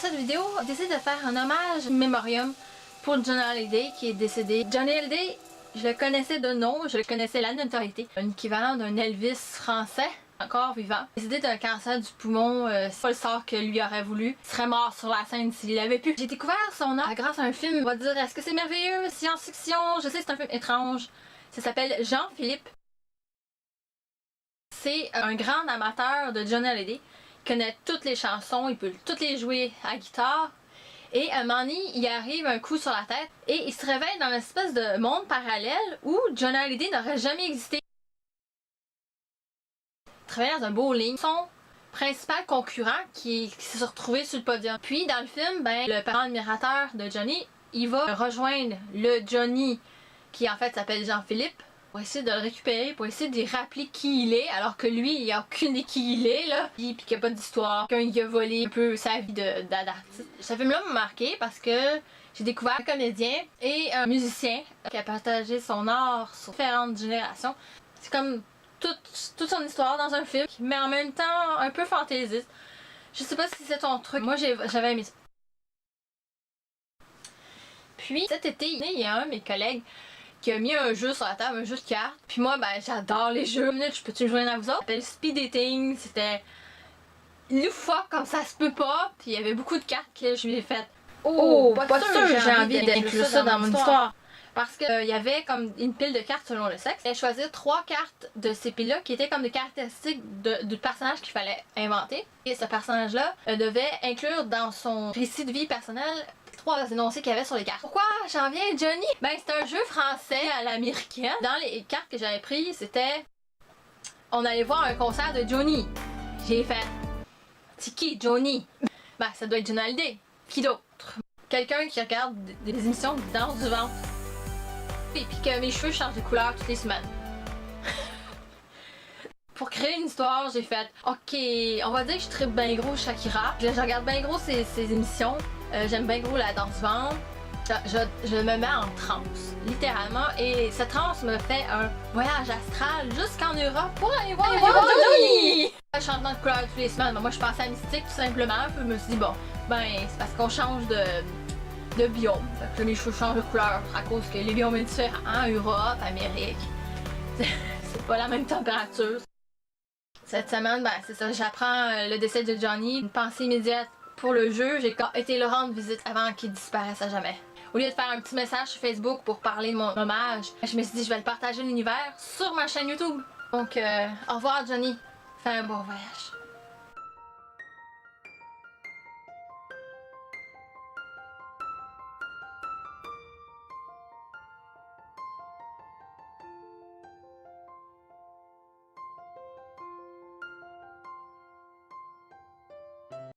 cette vidéo, j'ai décidé de faire un hommage mémorium pour Johnny Hallyday qui est décédé. Johnny Hallyday, je le connaissais de nom, je le connaissais la notoriété. Un équivalent d'un Elvis français, encore vivant. Décédé d'un cancer du poumon, c'est pas le sort que lui aurait voulu. Il serait mort sur la scène s'il l'avait pu. J'ai découvert son art grâce à un film. On va dire, est-ce que c'est merveilleux? Science-fiction? Je sais, c'est un film étrange. Ça s'appelle Jean-Philippe. C'est un grand amateur de Johnny Hallyday. Il connaît toutes les chansons, il peut toutes les jouer à guitare. Et à un moment donné, il arrive un coup sur la tête et il se réveille dans une espèce de monde parallèle où Johnny Hallyday n'aurait jamais existé. Il travaillait dans un bowling. Son principal concurrent qui s'est retrouvé sur le podium. Puis dans le film, ben, le parent admirateur de Johnny, il va rejoindre le Johnny qui en fait s'appelle Jean-Philippe pour essayer de le récupérer, pour essayer de rappeler qui il est, alors que lui, il a aucune idée qui il est, là. Puis qu'il n'y a pas d'histoire, qu'il a volé un peu sa vie d'artiste. Ce film-là m'a marqué parce que j'ai découvert un comédien et un musicien qui a partagé son art sur différentes générations. C'est comme toute son histoire dans un film, mais en même temps un peu fantaisiste. Je sais pas si c'est ton truc. Moi, j'avais aimé ça. Puis, cet été, il y a un de mes collègues qui a mis un jeu sur la table, un jeu de cartes. Puis moi, ben, j'adore les jeux. Je peux-tu me joindre à vous autres? Ça s'appelle Speed Dating. C'était loufoque comme ça se peut pas. Puis il y avait beaucoup de cartes que je lui ai faites. Oh, pas sûr, j'ai envie d'inclure ça dans mon histoire. Parce qu'il y avait comme une pile de cartes selon le sexe. Et choisir 3 cartes de ces piles-là qui étaient comme des caractéristiques du personnage qu'il fallait inventer. Et ce personnage-là devait inclure dans son récit de vie personnel 3 énoncés qu'il y avait sur les cartes. Pourquoi j'en viens Johnny? Ben c'est un jeu français à l'américaine. Dans les cartes que j'avais prises, c'était on allait voir un concert de Johnny. J'ai fait c'est qui Johnny? Ben ça doit être Johnny Hallyday. Qui d'autre? Quelqu'un qui regarde des émissions de danse du ventre. Et puis que mes cheveux changent de couleur toutes les semaines. Pour créer une histoire, j'ai fait ok, on va dire que je tripe bien gros Shakira. Je regarde bien gros ses émissions. J'aime bien gros la danse ventre. Je me mets en transe, littéralement. Et cette transe me fait un voyage astral jusqu'en Europe pour aller voir Johnny! Changement de couleur toutes les semaines. Moi, je pensais à Mystique tout simplement. Puis je me suis dit, bon, ben, c'est parce qu'on change de biome. Fait que mes cheveux changent de couleur à cause que les biomes sont différents. Europe, Amérique. C'est pas la même température. Cette semaine, ben, c'est ça. J'apprends le décès de Johnny. Une pensée immédiate pour le jeu. J'ai été le rendre visite avant qu'il disparaisse à jamais. Au lieu de faire un petit message sur Facebook pour parler de mon hommage, je me suis dit je vais le partager l'univers sur ma chaîne YouTube. Donc, au revoir Johnny. Fais un bon voyage.